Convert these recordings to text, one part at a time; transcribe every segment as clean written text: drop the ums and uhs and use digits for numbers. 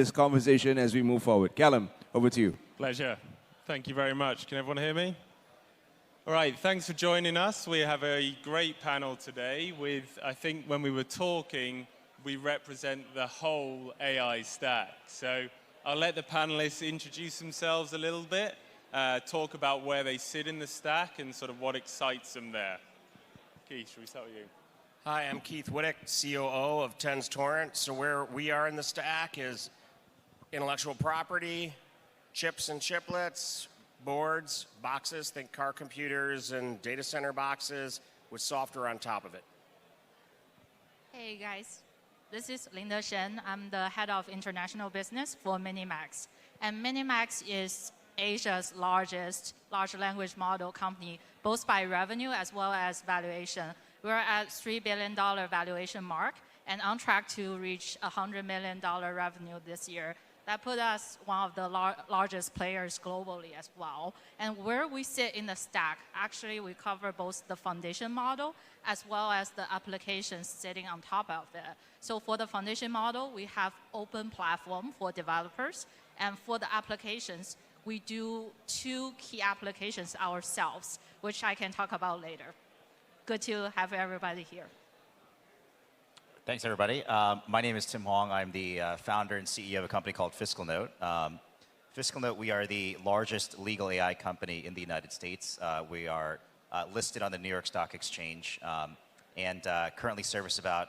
this conversation as we move forward. Callum, over to you. Pleasure. Thank you very much. Can everyone hear me? All right, thanks for joining us. We have a great panel today with, I think when we were talking, we represent the whole AI stack. So I'll let the panelists introduce themselves a little bit, talk about where they sit in the stack and sort of what excites them there. Keith, should we start with you? Hi, I'm Keith Witek, COO of Tenstorrent. So where we are in the stack is intellectual property, chips and chiplets, boards, boxes, think car computers and data center boxes with software on top of it. Hey guys, this is Linda Shen. I'm the head of international business for MiniMax. And MiniMax is Asia's largest large language model company, both by revenue as well as valuation. We're at $3 billion valuation mark and on track to reach $100 million revenue this year. That put us one of the largest players globally as well. And where we sit in the stack, actually we cover both the foundation model as well as the applications sitting on top of it. So for the foundation model, we have open platform for developers. And for the applications, we do 2 key applications ourselves, which I can talk about later. Good to have everybody here. Thanks, everybody. My name is Tim Hwang. I'm the founder and CEO of a company called FiscalNote. FiscalNote, we are the largest legal AI company in the United States. We are listed on the New York Stock Exchange and currently service about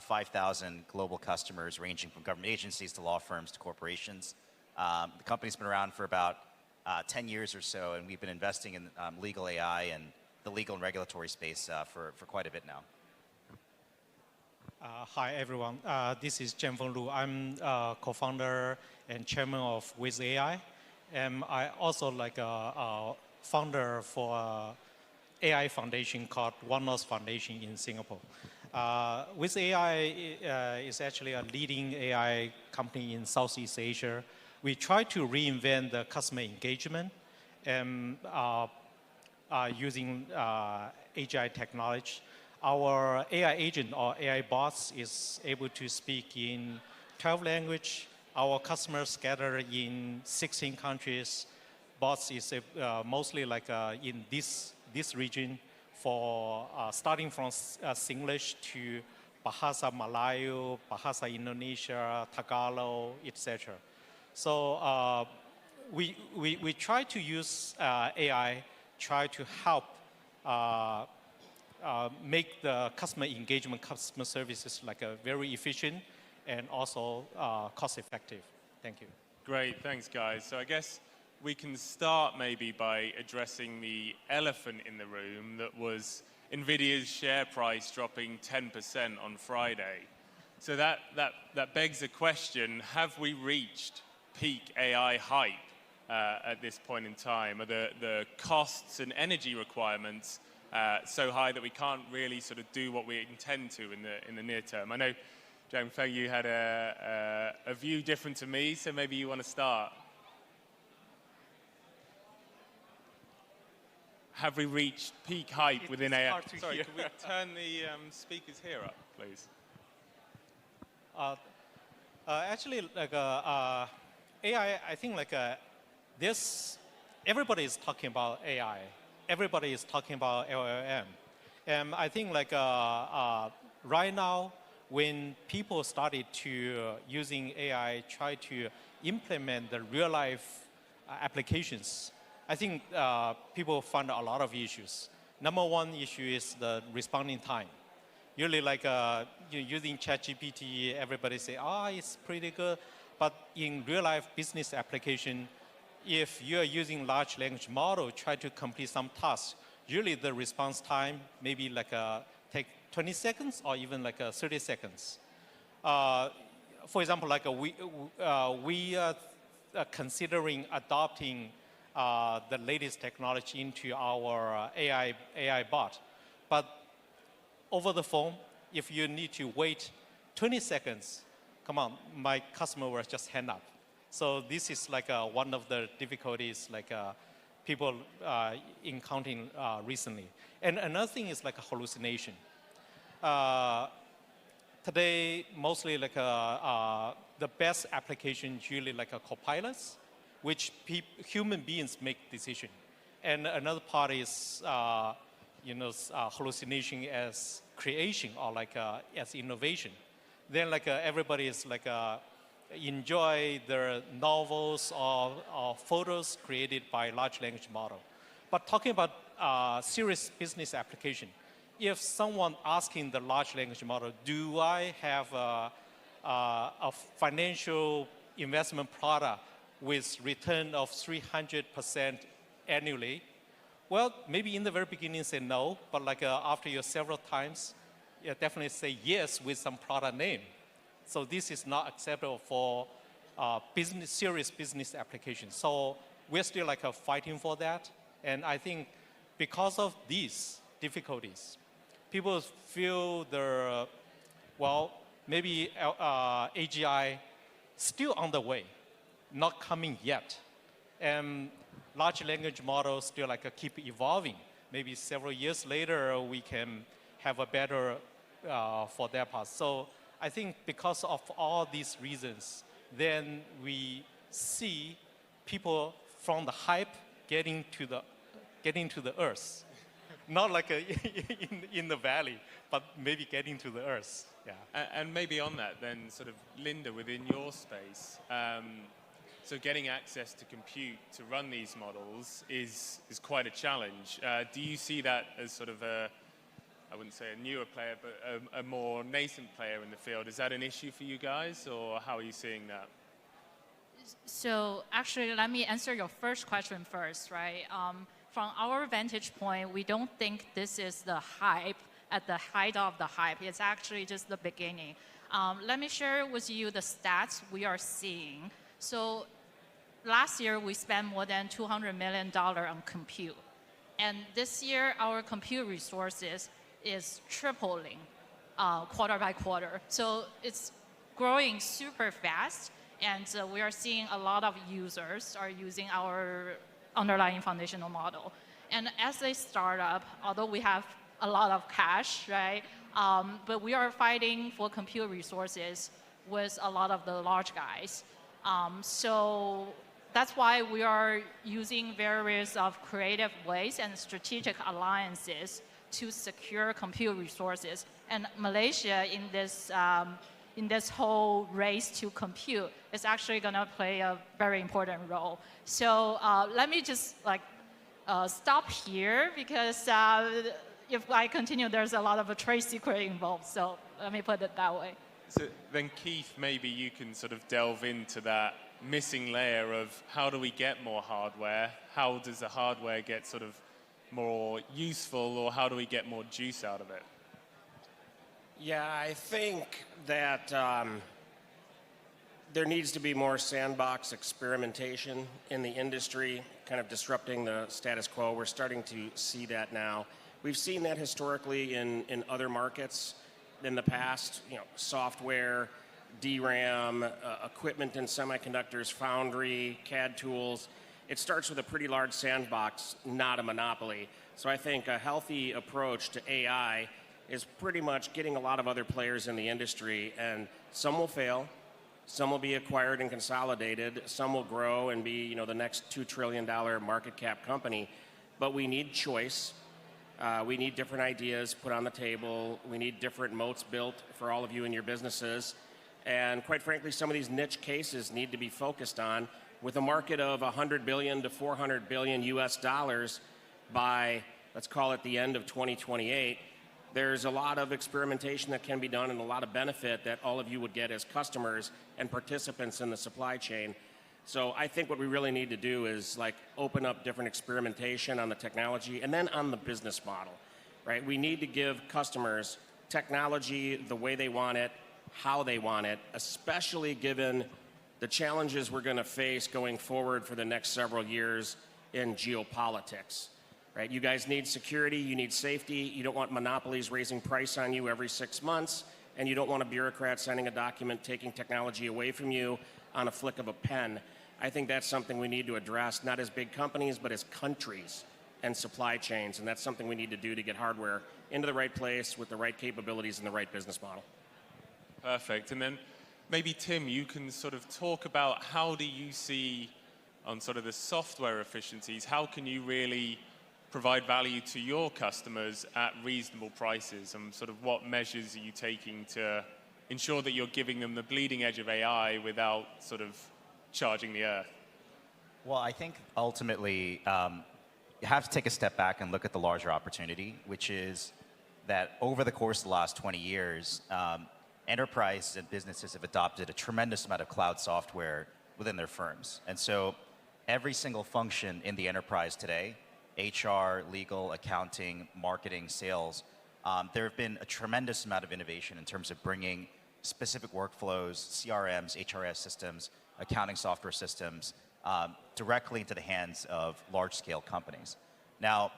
5,000 global customers ranging from government agencies to law firms to corporations. The company's been around for about 10 years or so, and we've been investing in legal AI and the legal and regulatory space for quite a bit now. Hi, everyone. This is Jianfeng Lu. I'm co-founder and chairman of WIZ.AI. And I also like a founder for an AI foundation called One North Foundation in Singapore. WIZ.AI is actually a leading AI company in Southeast Asia. We try to reinvent the customer engagement and using AGI technology. Our AI agent or AI bots is able to speak in 12 languages. Our customers scattered in 16 countries. Bots is mostly like in this region for starting from Singlish to Bahasa Melayu, Bahasa Indonesia, Tagalog, etc. So we try to use AI, try to help make the customer engagement, customer services like very efficient and also cost-effective. Thank you. Great, thanks guys. So I guess we can start maybe by addressing the elephant in the room that was NVIDIA's share price dropping 10% on Friday. So that begs the question, have we reached peak AI hype at this point in time? Are the costs and energy requirements so high that we can't really sort of do what we intend to in the near term? I know, Jianfeng, you had a view different to me, so maybe you want to start. Have we reached peak hype within AI? Sorry, can we turn the speakers here up, please? Actually, like AI, I think like this, everybody is talking about AI. Everybody is talking about LLM. And I think like right now, when people started to using AI, try to implement the real life applications, I think people find a lot of issues. Number one issue is the responding time. Usually like using ChatGPT, everybody say, it's pretty good. But in real life business application, if you are using large language model, try to complete some tasks, usually the response time maybe like take 20 seconds or even like 30 seconds. For example, like we are considering adopting the latest technology into our AI bot. But over the phone, if you need to wait 20 seconds, come on, my customer will just hang up. So this is like one of the difficulties like people encountering recently. And another thing is like a hallucination. today, mostly like the best application usually like a copilots, which human beings make decision. And another part is, hallucination as creation or like as innovation. Then like everybody is like enjoy the novels or photos created by large language model. But talking about serious business application, if someone asking the large language model, do I have a financial investment product with return of 300% annually? Well, maybe in the very beginning say no, but like after you several times, you definitely say yes with some product name. So this is not acceptable for serious business applications. So we're still like fighting for that. And I think because of these difficulties, people feel maybe AGI still on the way, not coming yet. And large language models still like keep evolving. Maybe several years later, we can have a better for their part. So I think because of all these reasons, then we see people from the hype getting to the earth. Not like in the valley, but maybe getting to the earth. Yeah. And maybe on that then, sort of Linda, within your space, so getting access to compute to run these models is quite a challenge. Do you see that as sort of I wouldn't say a newer player, but a more nascent player in the field? Is that an issue for you guys, or how are you seeing that? So actually, let me answer your first question first, right? From our vantage point, we don't think this is the hype at the height of the hype. It's actually just the beginning. Let me share with you the stats we are seeing. So last year, we spent more than $200 million on compute. And this year, our compute resources is tripling quarter by quarter. So it's growing super fast. And we are seeing a lot of users are using our underlying foundational model. And as a startup, although we have a lot of cash, right, but we are fighting for compute resources with a lot of the large guys. So that's why we are using various of creative ways and strategic alliances to secure compute resources. And Malaysia in this whole race to compute is actually going to play a very important role. So let me just stop here because if I continue, there's a lot of a trade secret involved. So let me put it that way. So then Keith, maybe you can sort of delve into that missing layer of how do we get more hardware? How does the hardware get sort of more useful, or how do we get more juice out of it? Yeah, I think that there needs to be more sandbox experimentation in the industry, kind of disrupting the status quo. We're starting to see that now. We've seen that historically in other markets in the past, software, DRAM, equipment and semiconductors, foundry, CAD tools. It starts with a pretty large sandbox, not a monopoly. So I think a healthy approach to AI is pretty much getting a lot of other players in the industry, and some will fail, some will be acquired and consolidated, some will grow and be the next $2 trillion market cap company. But we need choice. We need different ideas put on the table. We need different moats built for all of you in your businesses. And quite frankly, some of these niche cases need to be focused on. With a market of $100 billion to $400 billion US dollars by, let's call it the end of 2028, there's a lot of experimentation that can be done and a lot of benefit that all of you would get as customers and participants in the supply chain. So I think what we really need to do is open up different experimentation on the technology and then on the business model, right? We need to give customers technology the way they want it, how they want it, especially given the challenges we're going to face going forward for the next several years in geopolitics. Right? You guys need security, you need safety, you don't want monopolies raising price on you every 6 months, and you don't want a bureaucrat sending a document taking technology away from you on a flick of a pen. I think that's something we need to address, not as big companies, but as countries and supply chains, and that's something we need to do to get hardware into the right place with the right capabilities and the right business model. Perfect. And then maybe, Tim, you can sort of talk about how do you see on sort of the software efficiencies, how can you really provide value to your customers at reasonable prices, and sort of what measures are you taking to ensure that you're giving them the bleeding edge of AI without sort of charging the earth? Well, I think ultimately you have to take a step back and look at the larger opportunity, which is that over the course of the last 20 years, enterprises and businesses have adopted a tremendous amount of cloud software within their firms. And so every single function in the enterprise today, HR, legal, accounting, marketing, sales, there have been a tremendous amount of innovation in terms of bringing specific workflows, CRMs, HRS systems, accounting software systems, directly into the hands of large-scale companies. Now,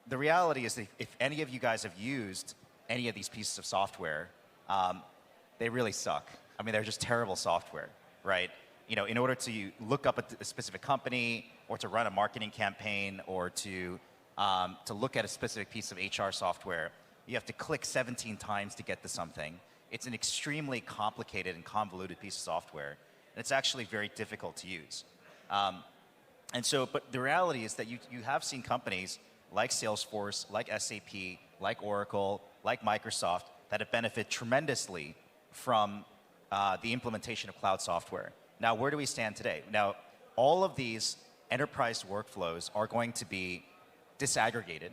the reality is that if any of you guys have used any of these pieces of software, they really suck. I mean, they're just terrible software, right? You know, in order to look up a specific company, or to run a marketing campaign, or to look at a specific piece of HR software, you have to click 17 times to get to something. It's an extremely complicated and convoluted piece of software, and it's actually very difficult to use. But the reality is that you have seen companies like Salesforce, like SAP, like Oracle, like Microsoft, that have benefited tremendously from the implementation of cloud software. Now, where do we stand today? Now, all of these enterprise workflows are going to be disaggregated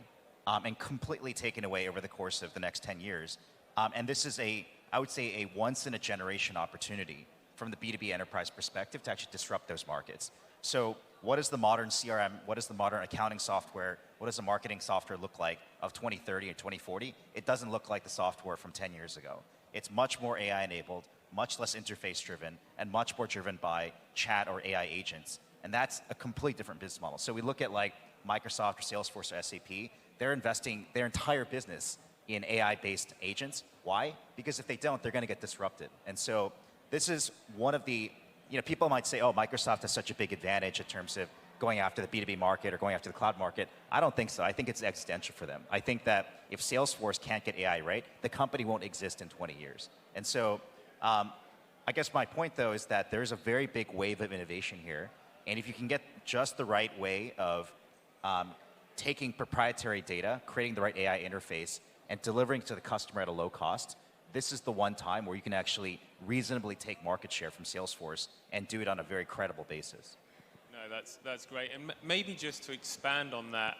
and completely taken away over the course of the next 10 years. And this is I would say, a once-in-a-generation opportunity from the B2B enterprise perspective to actually disrupt those markets. So what is the modern CRM? What is the modern accounting software? What does the marketing software look like of 2030 and 2040? It doesn't look like the software from 10 years ago. It's much more AI-enabled, much less interface-driven, and much more driven by chat or AI agents. And that's a complete different business model. So we look at like Microsoft or Salesforce or SAP, they're investing their entire business in AI-based agents. Why? Because if they don't, they're going to get disrupted. And so this is one of the, people might say, oh, Microsoft has such a big advantage in terms of going after the B2B market or going after the cloud market. I don't think so. I think it's existential for them. I think that if Salesforce can't get AI right, the company won't exist in 20 years. And so I guess my point, though, is that there's a very big wave of innovation here. And if you can get just the right way of taking proprietary data, creating the right AI interface, and delivering to the customer at a low cost, this is the one time where you can actually reasonably take market share from Salesforce and do it on a very credible basis. No, that's great. And maybe just to expand on that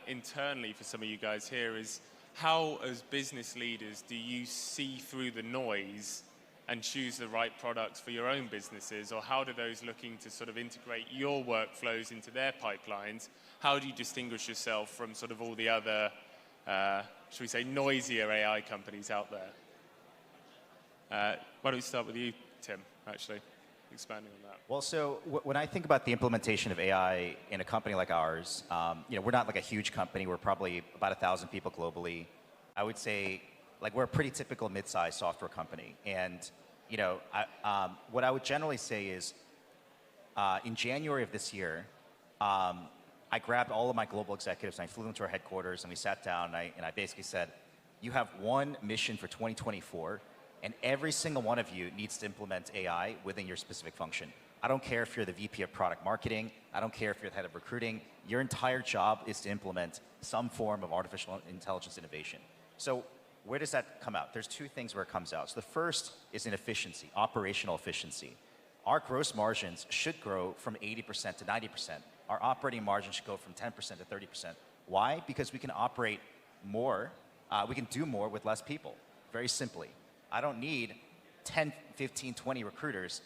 internally for some of you guys here is, how as business leaders do you see through the noise and choose the right products for your own businesses? Or how do those looking to sort of integrate your workflows into their pipelines, how do you distinguish yourself from sort of all the other, should we say, noisier AI companies out there? Why don't we start with you, Tim, actually, expanding on that? Well, so when I think about the implementation of AI in a company like ours, we're not like a huge company. We're probably about 1,000 people globally. I would say, like, we're a pretty typical mid-sized software company. And, what I would generally say is, in January of this year, I grabbed all of my global executives and I flew them to our headquarters and we sat down and I basically said, you have one mission for 2024 and every single one of you needs to implement AI within your specific function. I don't care if you're the VP of product marketing. I don't care if you're the head of recruiting. Your entire job is to implement some form of artificial intelligence innovation. So where does that come out? There's two things where it comes out. So the first is in efficiency, operational efficiency. Our gross margins should grow from 80% to 90%. Our operating margin should go from 10% to 30%. Why? Because we can operate more, we can do more with less people, very simply. I don't need 10, 15, 20 recruiters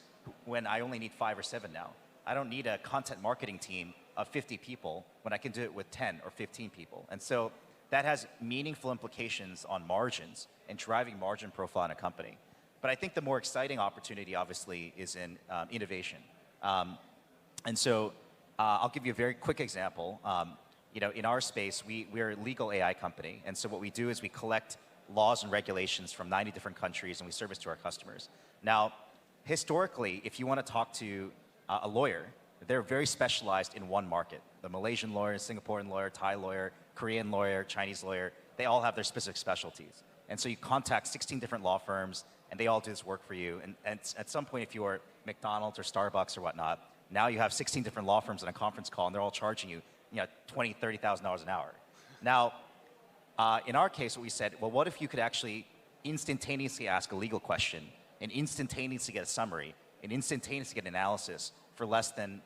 when I only need 5 or 7 now. I don't need a content marketing team of 50 people when I can do it with 10 or 15 people. And so that has meaningful implications on margins and driving margin profile in a company. But I think the more exciting opportunity, obviously, is in innovation. And so I'll give you a very quick example. In our space, we're a legal AI company. And so what we do is we collect laws and regulations from 90 different countries and we service to our customers. Now, historically, if you want to talk to a lawyer, they're very specialized in one market. The Malaysian lawyer, Singaporean lawyer, Thai lawyer, Korean lawyer, Chinese lawyer, they all have their specific specialties. And so you contact 16 different law firms, and they all do this work for you. And at some point, if you're McDonald's or Starbucks or whatnot, now you have 16 different law firms on a conference call, and they're all charging you, $20,000, $30,000 an hour. Now, in our case, what we said, well, what if you could actually instantaneously ask a legal question, and instantaneously get a summary, and instantaneously get an analysis for and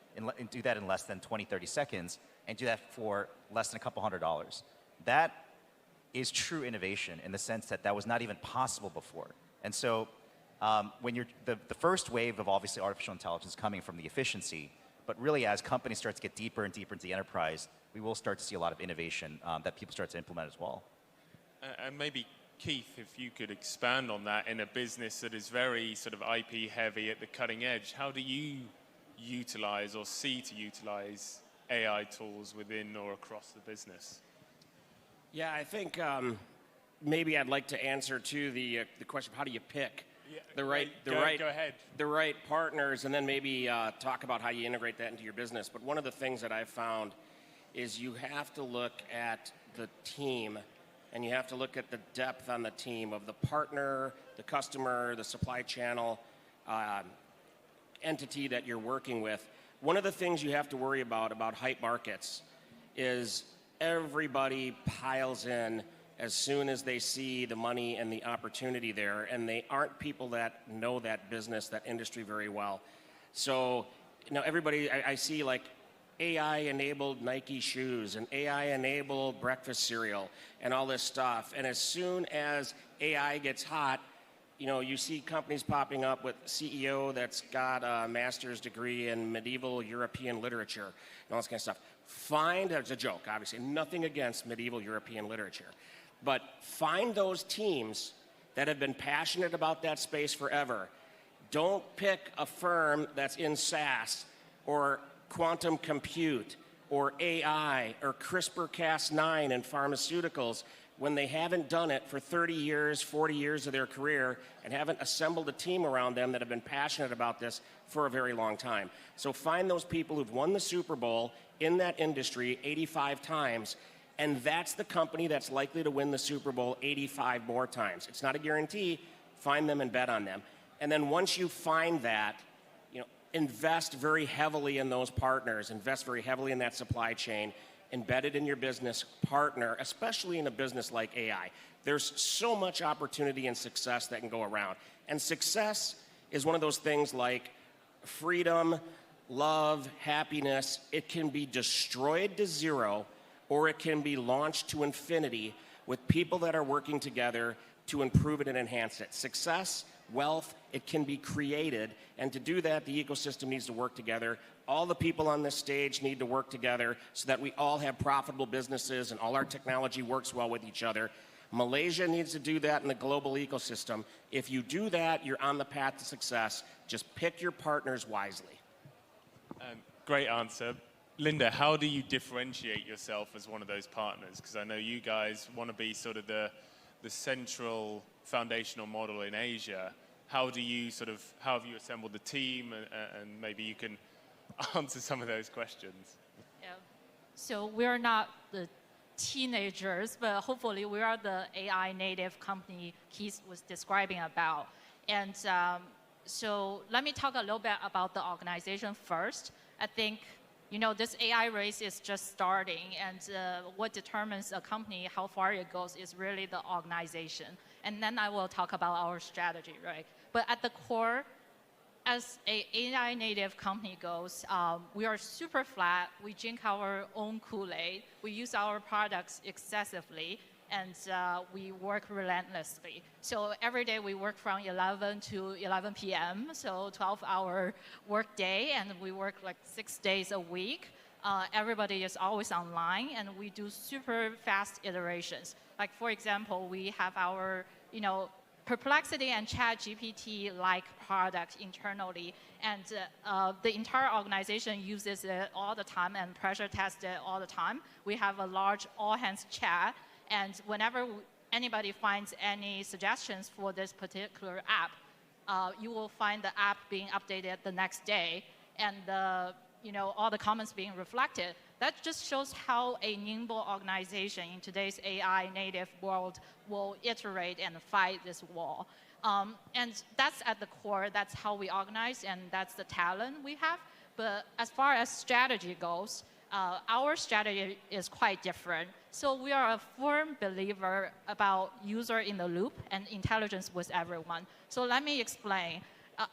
do that in less than 20, 30 seconds, and do that for less than a couple $100. That is true innovation in the sense that that was not even possible before. And so when you're the first wave of obviously artificial intelligence coming from the efficiency, but really as companies start to get deeper and deeper into the enterprise, we will start to see a lot of innovation that people start to implement as well. And maybe, Keith, if you could expand on that in a business that is very sort of IP heavy at the cutting edge, how do you utilize or see to utilize AI tools within or across the business? Yeah, I think maybe I'd like to answer to the question of how do you pick the right partners, and then maybe talk about how you integrate that into your business. But one of the things that I've found is you have to look at the team, and you have to look at the depth on the team of the partner, the customer, the supply channel entity that you're working with. One of the things you have to worry about hype markets is everybody piles in as soon as they see the money and the opportunity there, and they aren't people that know that business, that industry very well. So, everybody, I see like AI-enabled Nike shoes and AI-enabled breakfast cereal and all this stuff. And as soon as AI gets hot, you see companies popping up with CEO that's got a master's degree in medieval European literature and all this kind of stuff. It's a joke, obviously, nothing against medieval European literature. But find those teams that have been passionate about that space forever. Don't pick a firm that's in SaaS or quantum compute or AI or CRISPR-Cas9 in pharmaceuticals when they haven't done it for 30 years, 40 years of their career and haven't assembled a team around them that have been passionate about this for a very long time. So find those people who've won the Super Bowl in that industry 85 times, and that's the company that's likely to win the Super Bowl 85 more times. It's not a guarantee. Find them and bet on them. And then once you find that, invest very heavily in those partners, invest very heavily in that supply chain, embed it in your business partner, especially in a business like AI. There's so much opportunity and success that can go around. And success is one of those things like freedom, love, happiness. It can be destroyed to zero, or it can be launched to infinity with people that are working together to improve it and enhance it. Success, wealth, it can be created, and to do that, the ecosystem needs to work together. All the people on this stage need to work together so that we all have profitable businesses and all our technology works well with each other. Malaysia needs to do that in the global ecosystem. If you do that, you're on the path to success. Just pick your partners wisely. Great answer. Linda, how do you differentiate yourself as one of those partners? Because I know you guys want to be sort of the central foundational model in Asia. How have you assembled the team, and maybe you can answer some of those questions? Yeah. So we're not the teenagers, but hopefully we are the AI native company Keith was describing about. And so let me talk a little bit about the organization first. I think this AI race is just starting, and what determines a company, how far it goes, is really the organization. And then I will talk about our strategy, right? But at the core, as an AI native company goes, we are super flat. We drink our own Kool-Aid. We use our products excessively, and we work relentlessly. So every day we work from 11 to 11 p.m., so 12-hour work day, and we work like 6 days a week. Everybody is always online, and we do super fast iterations. Like, for example, we have our, Perplexity and ChatGPT-like product internally, and the entire organization uses it all the time and pressure tests it all the time. We have a large all-hands chat, and whenever anybody finds any suggestions for this particular app, you will find the app being updated the next day, and all the comments being reflected. That just shows how a nimble organization in today's AI native world will iterate and fight this wall. And that's at the core, that's how we organize, and that's the talent we have. But as far as strategy goes, our strategy is quite different. So we are a firm believer about user in the loop and intelligence with everyone. So let me explain.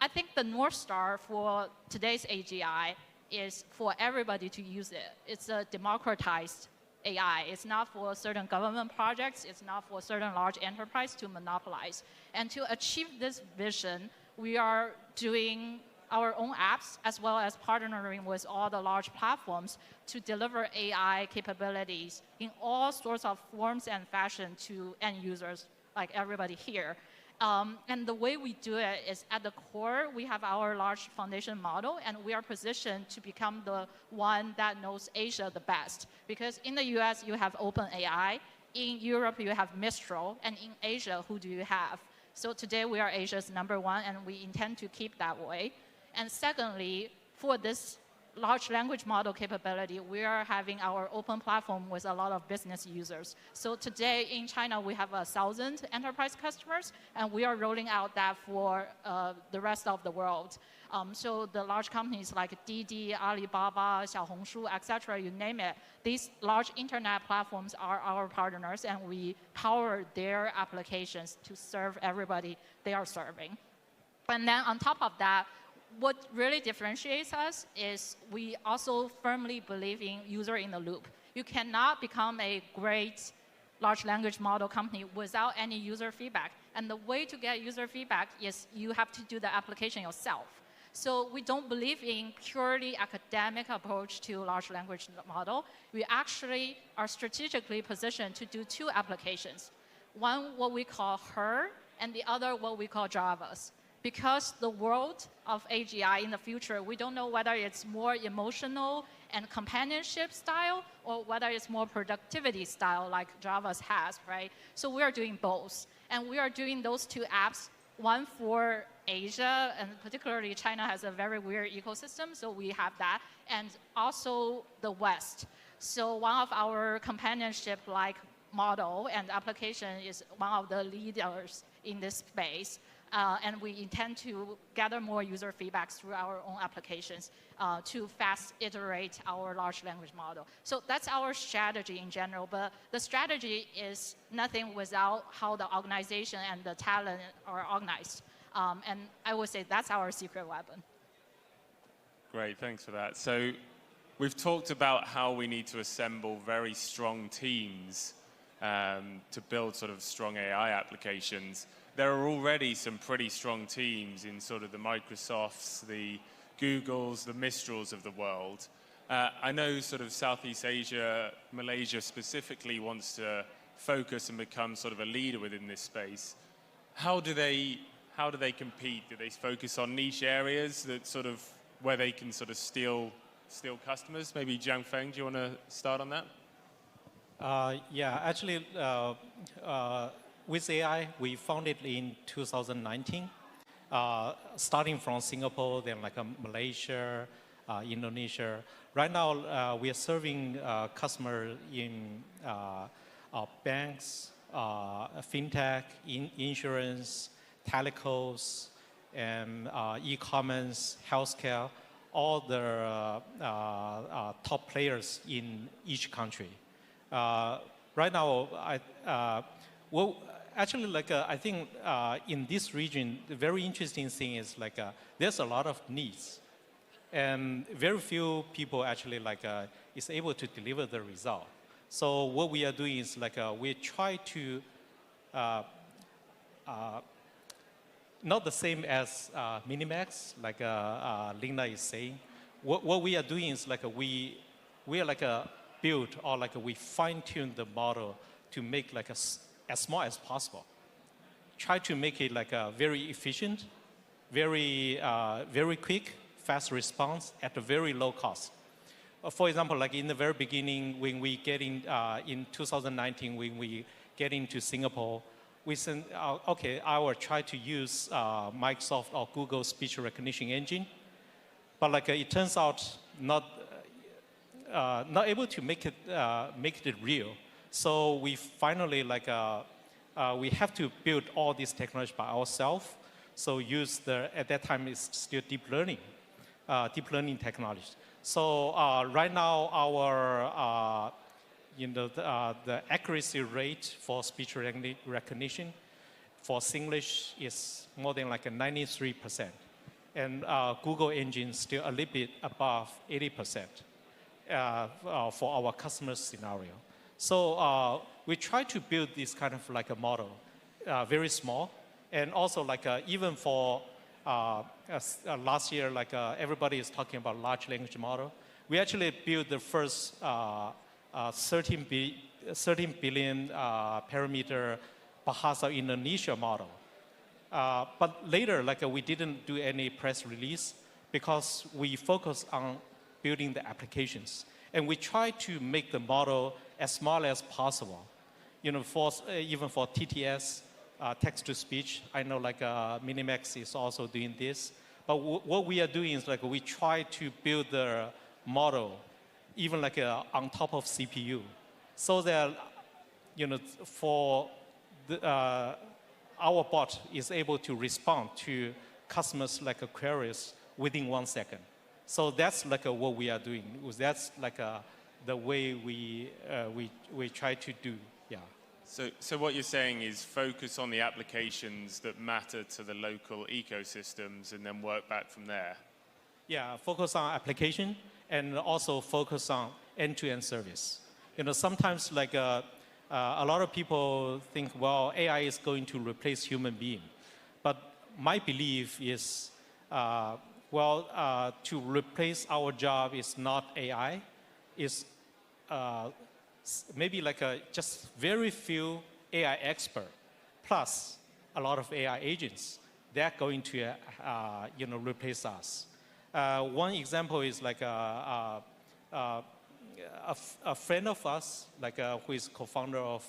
I think the North Star for today's AGI is for everybody to use it. It's a democratized AI. It's not for certain government projects. It's not for certain large enterprise to monopolize. And to achieve this vision, we are doing our own apps as well as partnering with all the large platforms to deliver AI capabilities in all sorts of forms and fashion to end users like everybody here. And the way we do it is at the core, we have our large foundation model, and we are positioned to become the one that knows Asia the best. Because in the US, you have OpenAI. In Europe, you have Mistral. And in Asia, who do you have? So today, we are Asia's #1, and we intend to keep that way. And secondly, for this large language model capability, we are having our open platform with a lot of business users. So today in China, we have 1,000 enterprise customers, and we are rolling out that for the rest of the world. So the large companies like Didi, Alibaba, Xiaohongshu, etc., you name it, these large internet platforms are our partners, and we power their applications to serve everybody they are serving. And then on top of that, what really differentiates us is we also firmly believe in user in the loop. You cannot become a great large language model company without any user feedback. And the way to get user feedback is you have to do the application yourself. So we don't believe in purely academic approach to large language model. We actually are strategically positioned to do two applications. One, what we call her, and the other, what we call Javas. Because the world of AGI in the future, we don't know whether it's more emotional and companionship style or whether it's more productivity style like Java's has, right? So we are doing both. And we are doing those two apps, one for Asia, and particularly China has a very weird ecosystem, so we have that, and also the West. So one of our companionship-like model and application is one of the leaders in this space. And we intend to gather more user feedback through our own applications to fast iterate our large language model. So that's our strategy in general, but the strategy is nothing without how the organization and the talent are organized. And I would say that's our secret weapon. Great, thanks for that. So we've talked about how we need to assemble very strong teams to build sort of strong AI applications. There are already some pretty strong teams in sort of the Microsofts, the Googles, the Mistrals of the world. I know sort of Southeast Asia, Malaysia specifically wants to focus and become sort of a leader within this space. How do they compete? Do they focus on niche areas that sort of where they can sort of steal customers? Maybe Jianfeng, do you want to start on that? Yeah, actually, WIZ.AI, we founded in 2019, starting from Singapore, then like Malaysia, Indonesia. Right now, we are serving customers in banks, fintech, insurance, telecoms, and e-commerce, healthcare, all the top players in each country. Right now, actually, like I think in this region, the very interesting thing is like there's a lot of needs, and very few people actually like is able to deliver the result. So what we are doing is like we try to not the same as MiniMax, like Linda is saying. What we are doing is like we are like build or like we fine tune the model to make like as small as possible. Try to make it like a very efficient, very quick, fast response at a very low cost. For example, like in the very beginning, when we get in 2019, when we get into Singapore, we said, okay, I will try to use Microsoft or Google speech recognition engine, but like it turns out not able to make it real. So we finally like we have to build all this technology by ourselves. So use at that time it's still deep learning technology. So right now our the accuracy rate for speech recognition for Singlish is more than like a 93%. And Google engine still a little bit above 80% for our customer scenario. So we try to build this kind of like a model, very small. And also like even for last year, like everybody is talking about large language model. We actually built the first 13 billion parameter Bahasa Indonesia model. But later, like we didn't do any press release because we focus on building the applications. And we try to make the model as small as possible. You know, even for TTS, text-to-speech, I know like MiniMax is also doing this. But what we are doing is like we try to build the model even like on top of CPU. So that, you know, for the, our bot is able to respond to customers like queries within 1 second. So that's like what we are doing. That's like the way we try to do, yeah. So what you're saying is focus on the applications that matter to the local ecosystems and then work back from there. Yeah, focus on application and also focus on end-to-end service. You know, sometimes like a lot of people think, well, AI is going to replace human being. But my belief is, to replace our job is not AI, is maybe like just very few AI expert, plus a lot of AI agents. They're going to, replace us. One example is like a friend of us, like who is co-founder of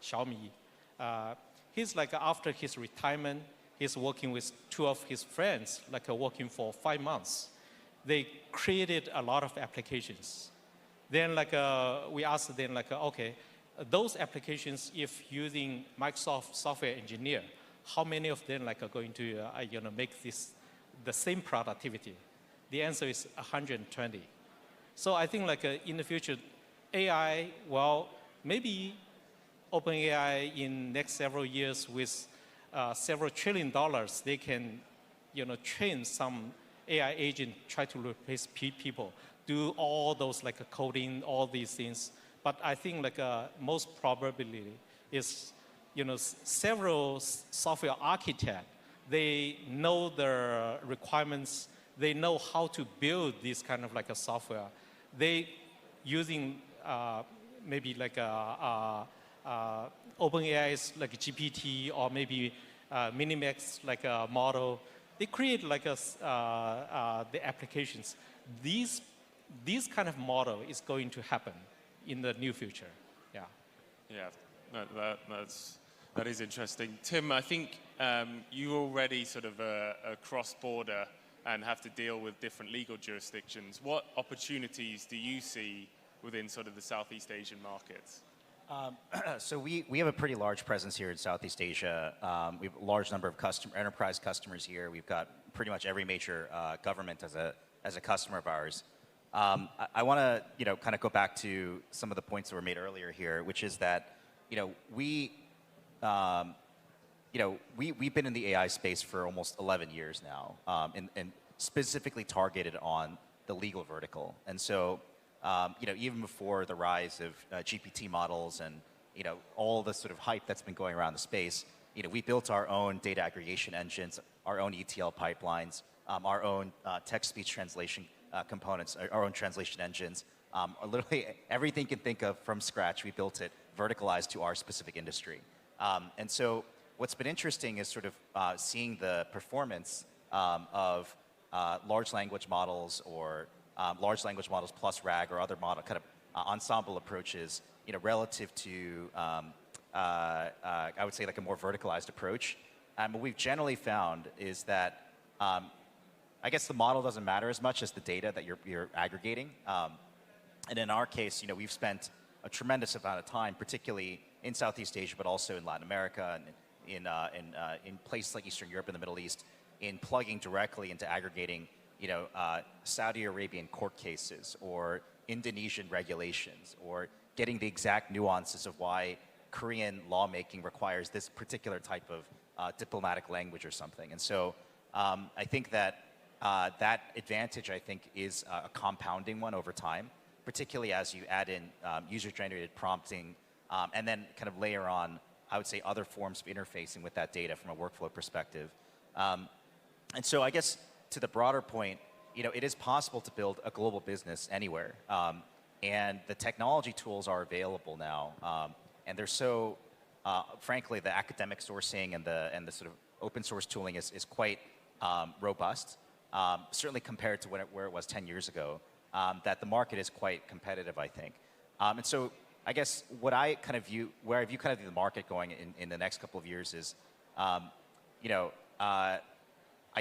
Xiaomi. He's like after his retirement, he's working with 2 of his friends, like working for 5 months. They created a lot of applications. Then like we asked them like, okay, those applications, if using Microsoft software engineer, how many of them like are going to make this the same productivity? The answer is 120. So I think like in the future, AI, well, maybe OpenAI in next several years with several $1 trillion, they can, train some AI agent, try to replace people, do all those like coding, all these things. But I think like most probability is, several software architects, they know the requirements, they know how to build this kind of like a software. They using maybe like OpenAI's like GPT or maybe MiniMax like a model. They create like the applications. This kind of model is going to happen in the near future. Yeah. Yeah, that is interesting. Tim, I think you already sort of a cross-border and have to deal with different legal jurisdictions. What opportunities do you see within sort of the Southeast Asian markets? So we have a pretty large presence here in Southeast Asia. We have a large number of enterprise customers here. We've got pretty much every major government as a customer of ours. I want to kind of go back to some of the points that were made earlier here, which is that we've been in the AI space for almost 11 years now, and specifically targeted on the legal vertical. And so, even before the rise of GPT models and all the sort of hype that's been going around the space, we built our own data aggregation engines, our own ETL pipelines, our own text-speech translation components, our own translation engines. Literally everything you can think of from scratch, we built it verticalized to our specific industry. And so what's been interesting is sort of seeing the performance of large language models or large language models plus RAG or other model kind of ensemble approaches, relative to I would say like a more verticalized approach. And what we've generally found is that I guess the model doesn't matter as much as the data that you're aggregating. And in our case, we've spent a tremendous amount of time, particularly in Southeast Asia, but also in Latin America and in places like Eastern Europe and the Middle East, in plugging directly into aggregating, Saudi Arabian court cases or Indonesian regulations, or getting the exact nuances of why Korean lawmaking requires this particular type of diplomatic language or something. And so I think that that advantage, I think, is a compounding one over time, particularly as you add in user-generated prompting and then kind of layer on, I would say, other forms of interfacing with that data from a workflow perspective. And so I guess to the broader point, it is possible to build a global business anywhere. And the technology tools are available now. And they're so, frankly, the academic sourcing and the sort of open source tooling is quite robust, certainly compared to where it was 10 years ago, that the market is quite competitive, I think. And so I guess what I kind of view, where I view kind of the market going in the next couple of years is, I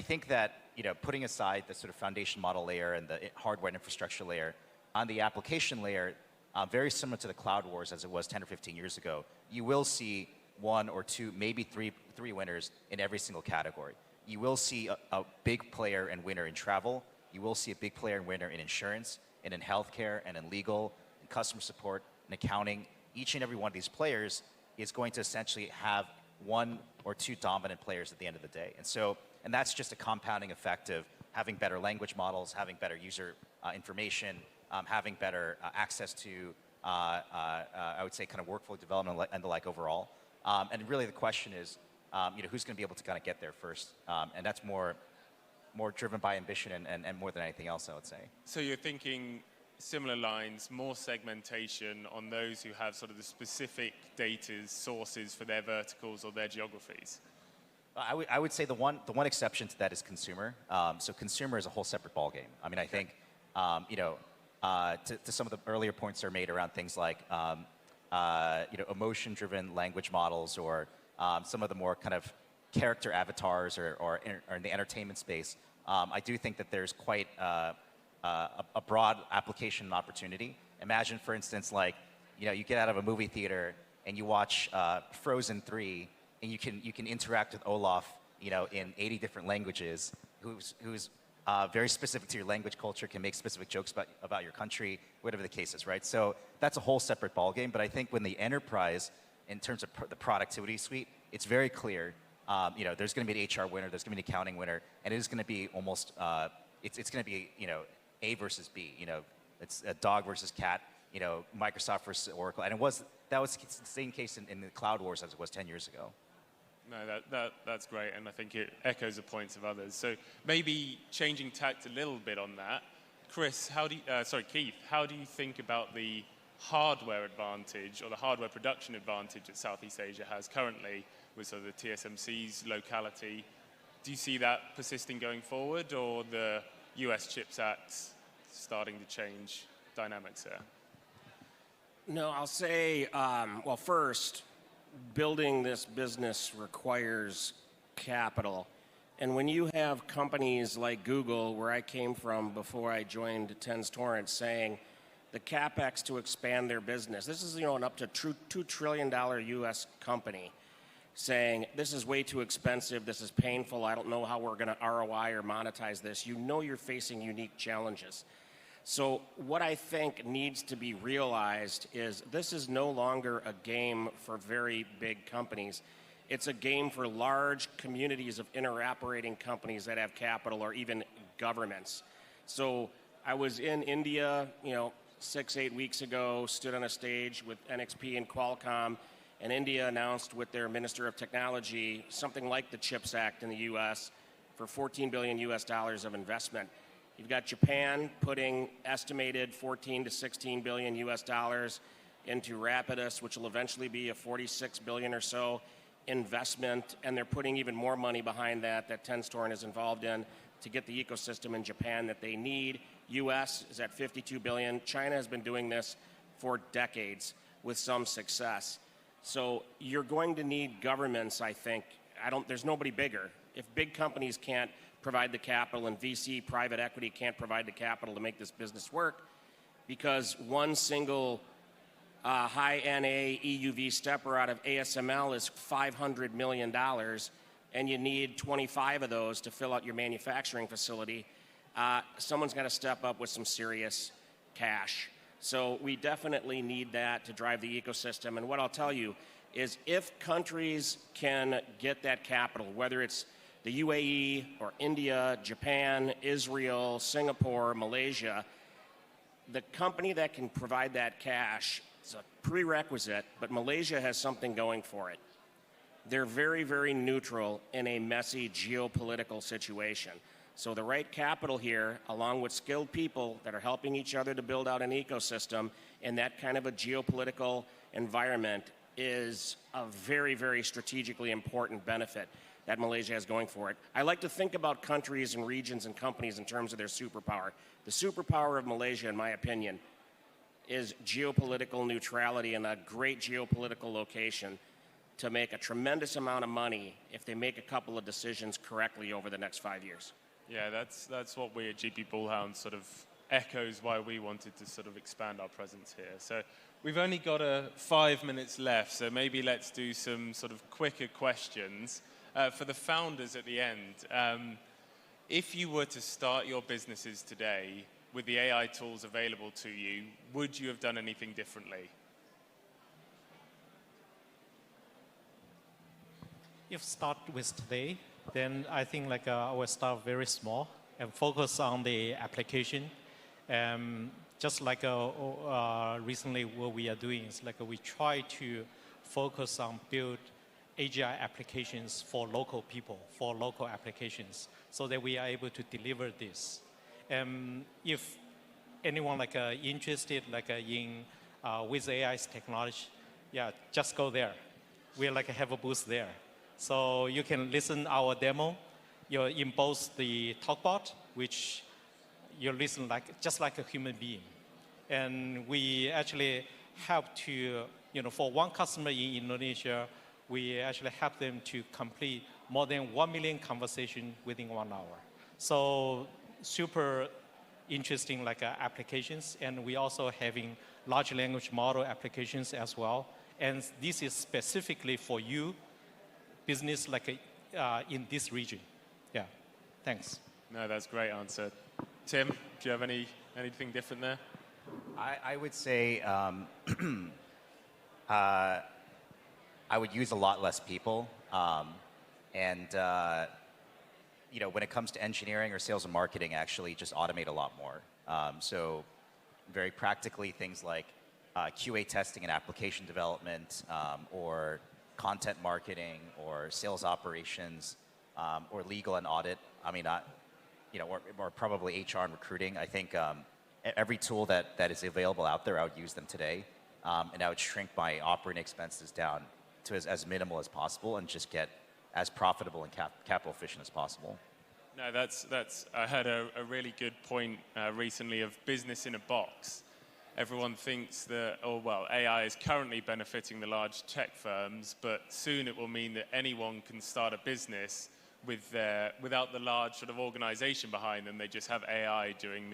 think that, putting aside the sort of foundation model layer and the hardware and infrastructure layer, on the application layer, very similar to the cloud wars as it was 10 or 15 years ago, you will see one or two, maybe three winners in every single category. You will see a big player and winner in travel. You will see a big player and winner in insurance, and in healthcare, and in legal, and customer support, and accounting. Each and every one of these players is going to essentially have one or two dominant players at the end of the day. And that's just a compounding effect of having better language models, having better user information, having better access to, I would say, kind of workflow development and the like overall. And really the question is, who's going to be able to kind of get there first? And that's more driven by ambition and more than anything else, I would say. So you're thinking similar lines, more segmentation on those who have sort of the specific data sources for their verticals or their geographies? I would say the one exception to that is consumer. So consumer is a whole separate ballgame. I mean, I think, to some of the earlier points that are made around things like, emotion-driven language models, or some of the more kind of character avatars or in the entertainment space, I do think that there's quite a broad application and opportunity. Imagine, for instance, like, you get out of a movie theater and you watch Frozen 3, and you can interact with Olaf, in 80 different languages, who's very specific to your language culture, can make specific jokes about your country, whatever the case is, right? So that's a whole separate ballgame. But I think when the enterprise, in terms of the productivity suite, it's very clear. There's going to be an HR winner, there's going to be an accounting winner, and it is going to be almost, it's going to be, A versus B. It's a dog versus cat. Microsoft versus Oracle, and that was the same case in the cloud wars as it was 10 years ago. No, that's great, and I think it echoes the points of others. So maybe changing tact a little bit on that, Keith, how do you think about the hardware advantage or the hardware production advantage that Southeast Asia has currently with sort of the TSMC's locality? Do you see that persisting going forward, or the US CHIPS Act starting to change dynamics there? No, I'll say, well, first, building this business requires capital. And when you have companies like Google, where I came from before I joined Tenstorrent, saying the CapEx to expand their business, this is an up to $2 trillion US company, saying this is way too expensive, this is painful, I don't know how we're going to ROI or monetize this. You're facing unique challenges. So what I think needs to be realized is this is no longer a game for very big companies. It's a game for large communities of interoperating companies that have capital, or even governments. So I was in India, 6-8 weeks ago, stood on a stage with NXP and Qualcomm, and India announced with their Minister of Technology something like the CHIPS Act in the US for $14 billion of investment. You've got Japan putting estimated $14 to $16 billion into Rapidus, which will eventually be a $46 billion or so investment, and they're putting even more money behind that Tenstorrent is involved in to get the ecosystem in Japan that they need. US is at $52 billion. China has been doing this for decades with some success. So you're going to need governments, I think. There's nobody bigger. If big companies can't provide the capital, and VC private equity can't provide the capital to make this business work, because one single high NA EUV stepper out of ASML is $500 million, and you need 25 of those to fill out your manufacturing facility, someone's got to step up with some serious cash. So we definitely need that to drive the ecosystem. And what I'll tell you is if countries can get that capital, whether it's the UAE or India, Japan, Israel, Singapore, Malaysia, the company that can provide that cash is a prerequisite, but Malaysia has something going for it. They're very, very neutral in a messy geopolitical situation. So the right capital here, along with skilled people that are helping each other to build out an ecosystem in that kind of a geopolitical environment, is a very, very strategically important benefit that Malaysia has going for it. I like to think about countries and regions and companies in terms of their superpower. The superpower of Malaysia, in my opinion, is geopolitical neutrality and a great geopolitical location to make a tremendous amount of money if they make a couple of decisions correctly over the next 5 years. Yeah, that's what we at GP Bullhound sort of echoes why we wanted to sort of expand our presence here. So we've only got 5 minutes left, so maybe let's do some sort of quicker questions. For the founders at the end, if you were to start your businesses today with the AI tools available to you, would you have done anything differently? If start with today, then I think like I will start very small and focus on the application. Just like recently what we are doing is like we try to focus on build AGI applications for local people, for local applications, so that we are able to deliver this. If anyone like interested like in WIZ.AI's technology, yeah, just go there. We like have a booth there. So you can listen our demo. You're in both the TalkBot, which you listen like just like a human being. And we actually help to, for one customer in Indonesia, we actually help them to complete more than 1 million conversations within 1 hour. So super interesting like applications, and we also having large language model applications as well. And this is specifically for you, business like in this region. Yeah, thanks. No, that's a great answer. Tim, do you have anything different there? I would say I would use a lot less people, and when it comes to engineering or sales and marketing, actually just automate a lot more. So very practically, things like QA testing and application development, or content marketing, or sales operations, or legal and audit. I mean, or probably HR and recruiting. I think every tool that is available out there, I would use them today, and I would shrink my operating expenses down to as minimal as possible and just get as profitable and capital efficient as possible. No, that's. I heard a really good point recently of business in a box. Everyone thinks that, AI is currently benefiting the large tech firms, but soon it will mean that anyone can start a business without the large sort of organization behind them. They just have AI doing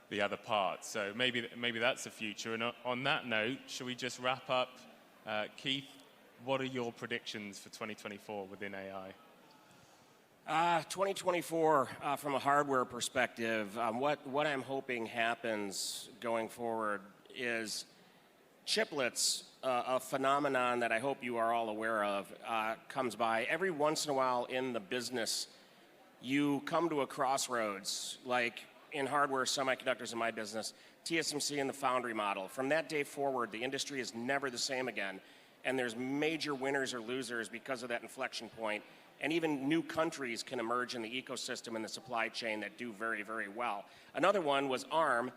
the other parts. So maybe that's the future. And on that note, should we just wrap up? Keith, what are your predictions for 2024 within AI? 2024, from a hardware perspective, what I'm hoping happens going forward is chiplets, a phenomenon that I hope you are all aware of, comes by. Every once in a while in the business, you come to a crossroads, like in hardware semiconductors in my business, TSMC and the foundry model. From that day forward, the industry is never the same again, and there's major winners or losers because of that inflection point. And even new countries can emerge in the ecosystem and the supply chain that do very, very well. Another one was ARM,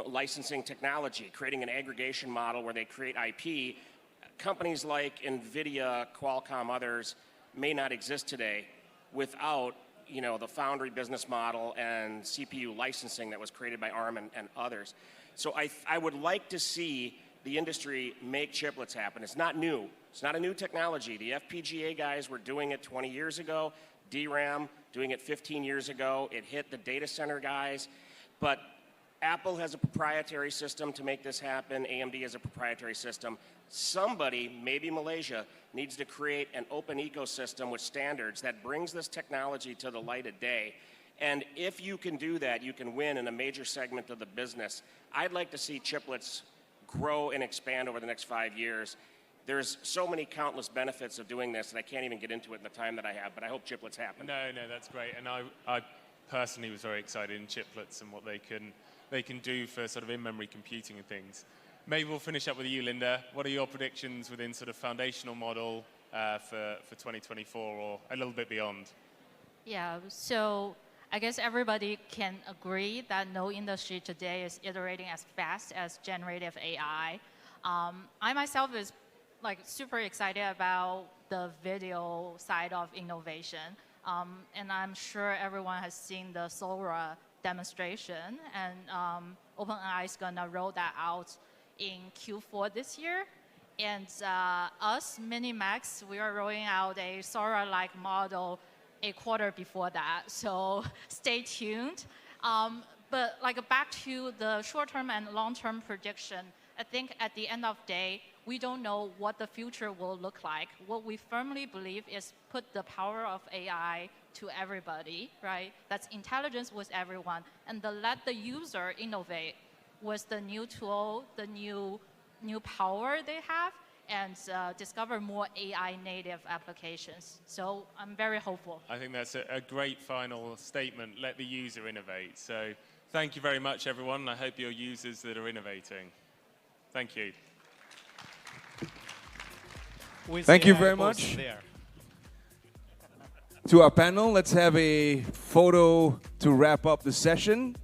licensing technology, creating an aggregation model where they create IP. Companies like NVIDIA, Qualcomm, others may not exist today without the foundry business model and CPU licensing that was created by ARM and others. So I would like to see the industry make chiplets happen. It's not new. It's not a new technology. The FPGA guys were doing it 20 years ago. DRAM doing it 15 years ago. It hit the data center guys. But Apple has a proprietary system to make this happen. AMD has a proprietary system. Somebody, maybe Malaysia, needs to create an open ecosystem with standards that brings this technology to the light of day. And if you can do that, you can win in a major segment of the business. I'd like to see chiplets grow and expand over the next 5 years. There's so many countless benefits of doing this, and I can't even get into it in the time that I have, but I hope chiplets happen. No, that's great. And I personally was very excited in chiplets and what they can do for sort of in-memory computing and things. Maybe we'll finish up with you, Linda. What are your predictions within sort of foundational model for 2024 or a little bit beyond? Yeah, so I guess everybody can agree that no industry today is iterating as fast as generative AI. I myself is like super excited about the video side of innovation. And I'm sure everyone has seen the Sora demonstration, and OpenAI is gonna roll that out in Q4 this year. And us, MiniMax, we are rolling out a Sora-like model a quarter before that, so stay tuned. But like back to the short-term and long-term prediction, I think at the end of the day, we don't know what the future will look like. What we firmly believe is put the power of AI to everybody, right? That's intelligence with everyone, and let the user innovate with the new tool, the new power they have, and discover more AI native applications. So I'm very hopeful. I think that's a great final statement. Let the user innovate. So thank you very much, everyone. I hope you're users that are innovating. Thank you. Thank you very much. To our panel, let's have a photo to wrap up the session.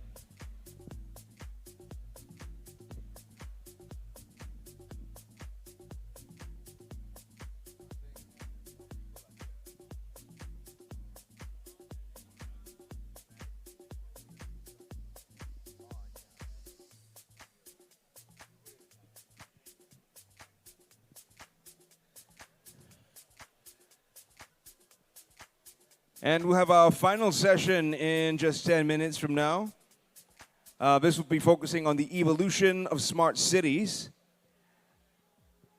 And we'll have our final session in just 10 minutes from now. This will be focusing on the evolution of smart cities.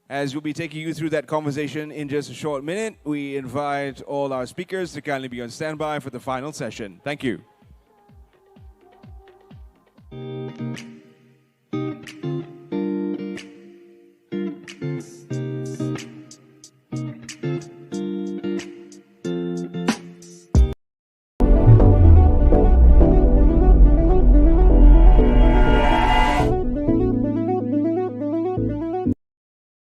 As we'll be taking you through that conversation in just a short minute, we invite all our speakers to kindly be on standby for the final session. Thank you.